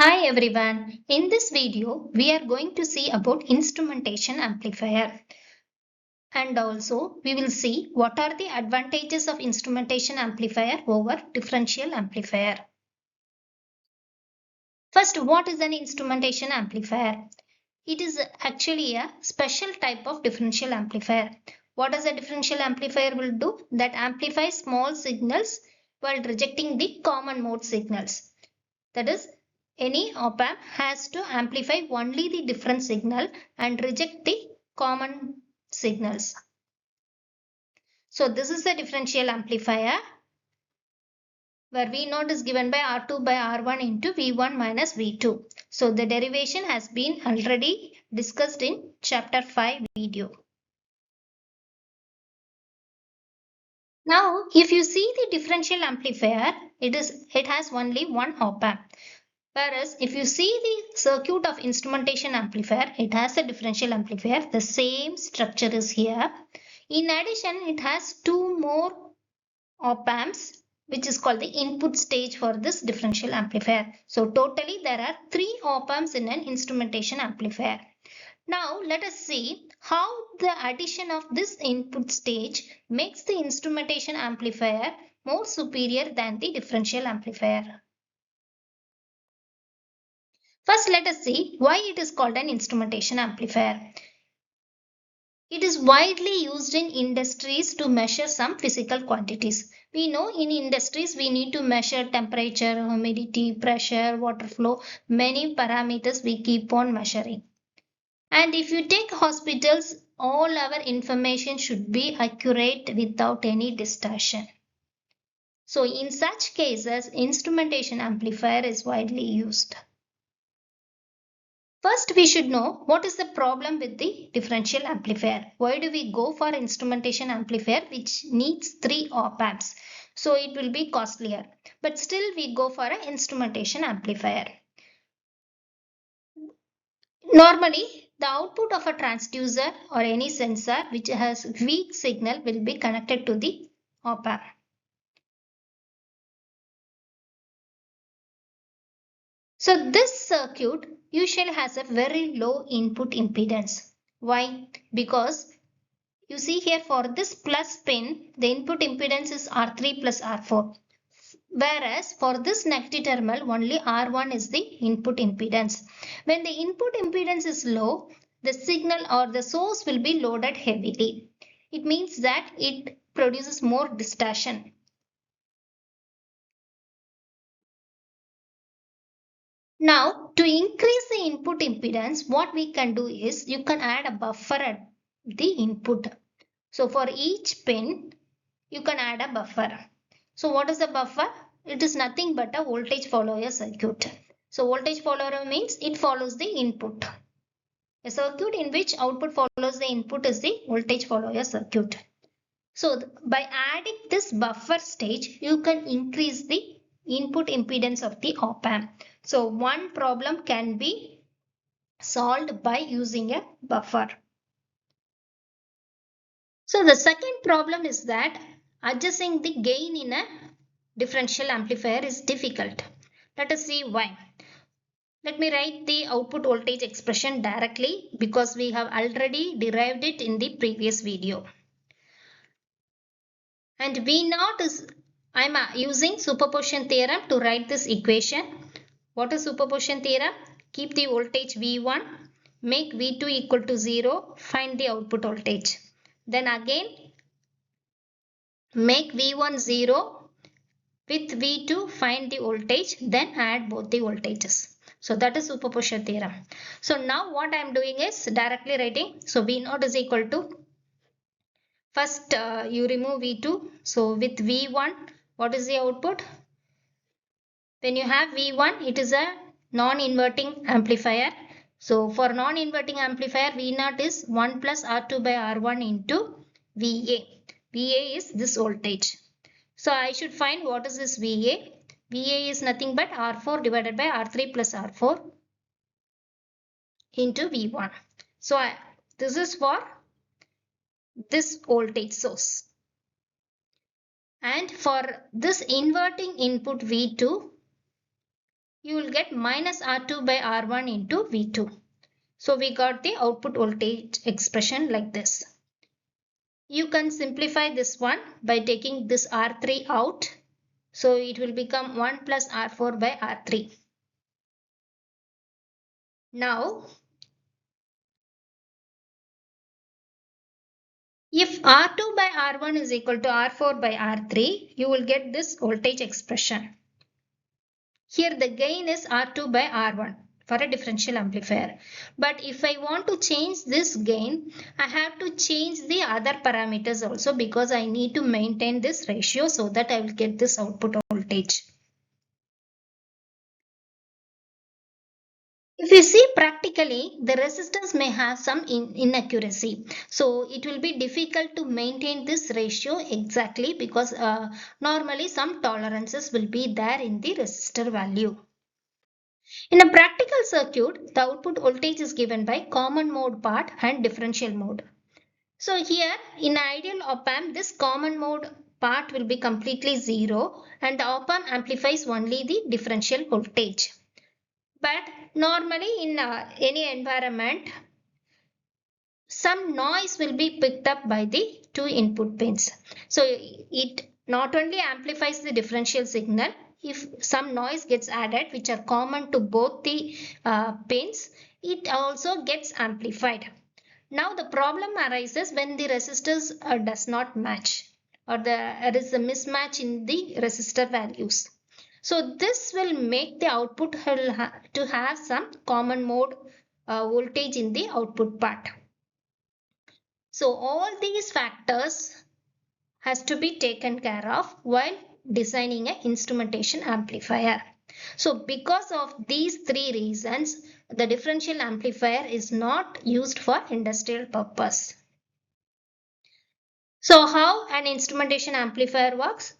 Hi everyone, in this video we are going to see about instrumentation amplifier and also we will see what are the advantages of instrumentation amplifier over differential amplifier. First, what is an instrumentation amplifier? It is actually a special type of differential amplifier. What does a differential amplifier will do? That amplifies small signals while rejecting the common mode signals. That is, any op-amp has to amplify only the different signal and reject the common signals. So this is the differential amplifier where V0 is given by R2 by R1 into V1 minus V2. So the derivation has been already discussed in chapter 5 video. Now if you see the differential amplifier, it has only one op-amp. Whereas if you see the circuit of instrumentation amplifier, it has a differential amplifier. The same structure is here. In addition, it has two more op amps, which is called the input stage for this differential amplifier. So totally there are three op amps in an instrumentation amplifier. Now let us see how the addition of this input stage makes the instrumentation amplifier more superior than the differential amplifier. First, let us see why it is called an instrumentation amplifier. It is widely used in industries to measure some physical quantities. We know in industries we need to measure temperature, humidity, pressure, water flow, many parameters we keep on measuring. And if you take hospitals, all our information should be accurate without any distortion. So in such cases, instrumentation amplifier is widely used. First, we should know what is the problem with the differential amplifier. Why do we go for instrumentation amplifier which needs 3 op amps? So it will be costlier. But still we go for an instrumentation amplifier. Normally, the output of a transducer or any sensor which has weak signal will be connected to the op amp. So this circuit usually has a very low input impedance. Why? Because you see here for this plus pin, the input impedance is R3 plus R4. Whereas for this negative terminal, only R1 is the input impedance. When the input impedance is low, the signal or the source will be loaded heavily. It means that it produces more distortion. Now, to increase the input impedance, what we can do is you can add a buffer at the input. So for each pin, you can add a buffer. So what is the buffer? It is nothing but a voltage follower circuit. So voltage follower means it follows the input. A circuit in which output follows the input is the voltage follower circuit. So by adding this buffer stage, you can increase the input impedance of the op amp. So one problem can be solved by using a buffer. So the second problem is that adjusting the gain in a differential amplifier is difficult. Let us see why. Let me write the output voltage expression directly because we have already derived it in the previous video. And V0 is, I am using superposition theorem to write this equation. What is superposition theorem? Keep the voltage V1, make V2 equal to 0, find the output voltage. Then again make V1 0, with V2 find the voltage, then add both the voltages. So that is superposition theorem. So now what I am doing is directly writing. So V0 is equal to, first you remove V2. So with V1, what is the output? When you have V1, it is a non-inverting amplifier. So for non-inverting amplifier, V0 is 1 plus R2 by R1 into VA. VA is this voltage. So I should find what is this VA. VA is nothing but R4 divided by R3 plus R4 into V1. So this is for this voltage source. And for this inverting input V2, you will get minus R2 by R1 into V2. So we got the output voltage expression like this. You can simplify this one by taking this R3 out. So it will become 1 plus R4 by R3. Now, if R2 by R1 is equal to R4 by R3, you will get this voltage expression. Here the gain is R2 by R1 for a differential amplifier. But if I want to change this gain, I have to change the other parameters also because I need to maintain this ratio so that I will get this output voltage. If you see practically, the resistors may have some inaccuracy. So it will be difficult to maintain this ratio exactly because normally some tolerances will be there in the resistor value. In a practical circuit, the output voltage is given by common mode part and differential mode. So here in ideal op amp, this common mode part will be completely zero and the op amp amplifies only the differential voltage. But normally in any environment, some noise will be picked up by the two input pins. So it not only amplifies the differential signal, if some noise gets added which are common to both the pins, it also gets amplified. Now the problem arises when the resistors does not match or there is a mismatch in the resistor values. So this will make the output to have some common mode voltage in the output part. So all these factors has to be taken care of while designing an instrumentation amplifier. So because of these three reasons, the differential amplifier is not used for industrial purpose. So how an instrumentation amplifier works?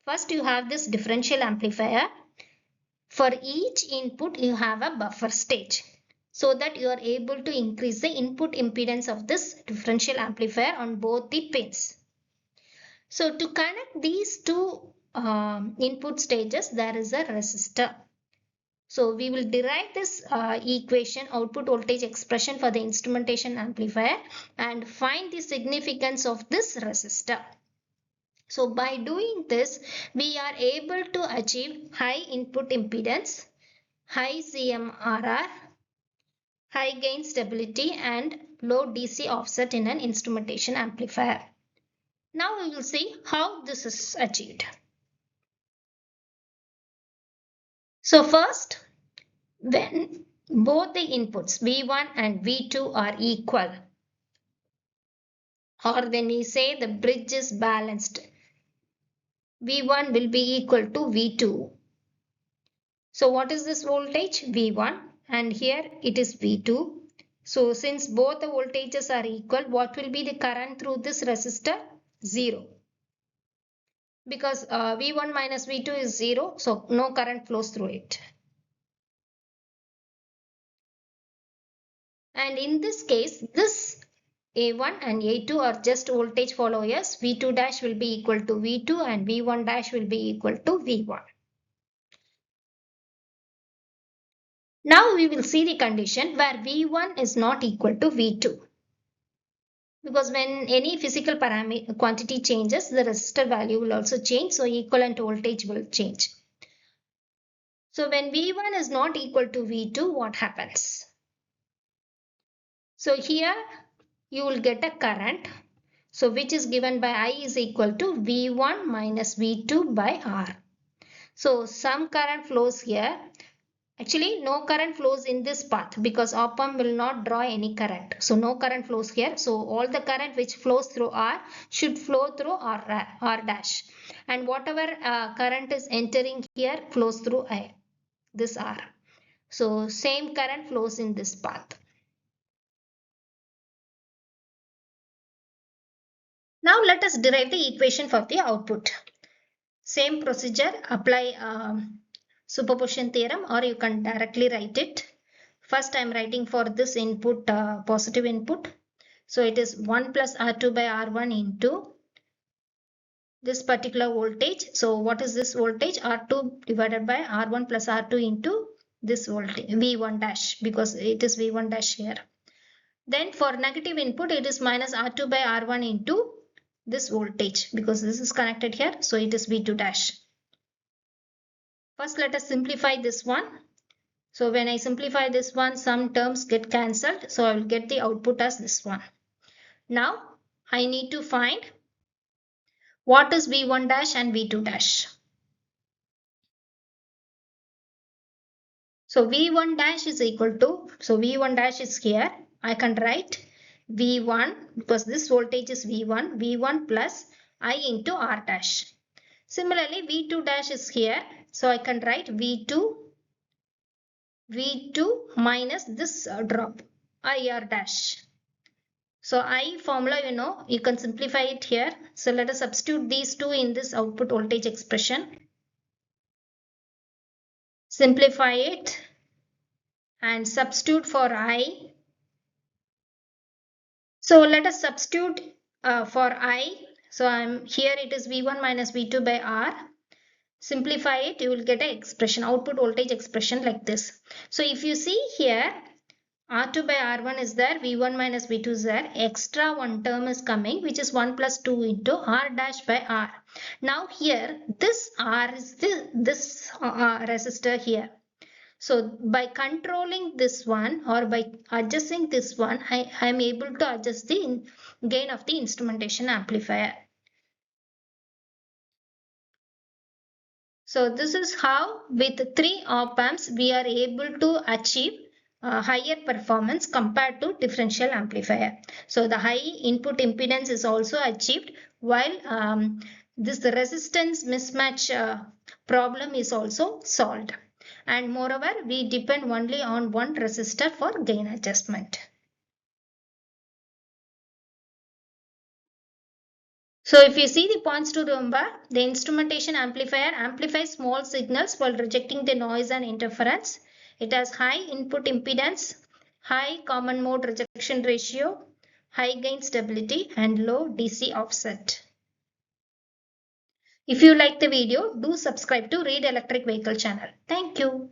First you have this differential amplifier. For each input you have a buffer stage so that you are able to increase the input impedance of this differential amplifier on both the pins. So to connect these two input stages, there is a resistor. So we will derive this equation, output voltage expression for the instrumentation amplifier and find the significance of this resistor. So by doing this, we are able to achieve high input impedance, high CMRR, high gain stability and low DC offset in an instrumentation amplifier. Now we will see how this is achieved. So first, when both the inputs V1 and V2 are equal, or when we say the bridge is balanced, V1 will be equal to V2. So what is this voltage? V1, and here it is V2. So since both the voltages are equal, what will be the current through this resistor? 0. Because V1 minus V2 is 0, so no current flows through it. And in this case, this A1 and A2 are just voltage followers. V2 dash will be equal to V2 and V1 dash will be equal to V1. Now we will see the condition where V1 is not equal to V2. Because when any physical parameter quantity changes, the resistor value will also change. So equivalent voltage will change. So when V1 is not equal to V2, what happens? So here you will get a current. So which is given by I is equal to V1 minus V2 by R. So some current flows here. Actually, no current flows in this path because op amp will not draw any current. So no current flows here. So all the current which flows through R should flow through R dash. And whatever current is entering here flows through this R. So same current flows in this path. Now let us derive the equation for the output. Same procedure, apply superposition theorem or you can directly write it. First I am writing for this input, positive input. So it is 1 plus R2 by R1 into this particular voltage. So what is this voltage? R2 divided by R1 plus R2 into this voltage V1 dash, because it is V1 dash here. Then for negative input it is minus R2 by R1 into this voltage, because this is connected here, so it is V2 dash. First let us simplify this one. So when I simplify this one, some terms get cancelled, so I will get the output as this one. Now I need to find what is V1 dash and V2 dash. So V1 dash is equal to, so V1 dash is here. I can write V1, because this voltage is V1, V1 plus I into R dash. Similarly, V2 dash is here. So I can write V2 minus this drop, IR dash. So I formula, you can simplify it here. So let us substitute these two in this output voltage expression. Simplify it and substitute for I. So let us substitute for I. So here it is V1 minus V2 by R. Simplify it, you will get an expression, output voltage expression like this. So if you see here, R2 by R1 is there, V1 minus V2 is there, extra one term is coming, which is 1 plus 2 into R dash by R. Now here, this R is this resistor here. So by controlling this one or by adjusting this one, I am able to adjust the gain of the instrumentation amplifier. So this is how with 3 op amps we are able to achieve higher performance compared to differential amplifier. So the high input impedance is also achieved, while this resistance mismatch problem is also solved. And moreover, we depend only on one resistor for gain adjustment. So if you see the points to remember, the instrumentation amplifier amplifies small signals while rejecting the noise and interference. It has high input impedance, high common mode rejection ratio, high gain stability and low DC offset. If you like the video, do subscribe to Read Electric Vehicle channel. Thank you.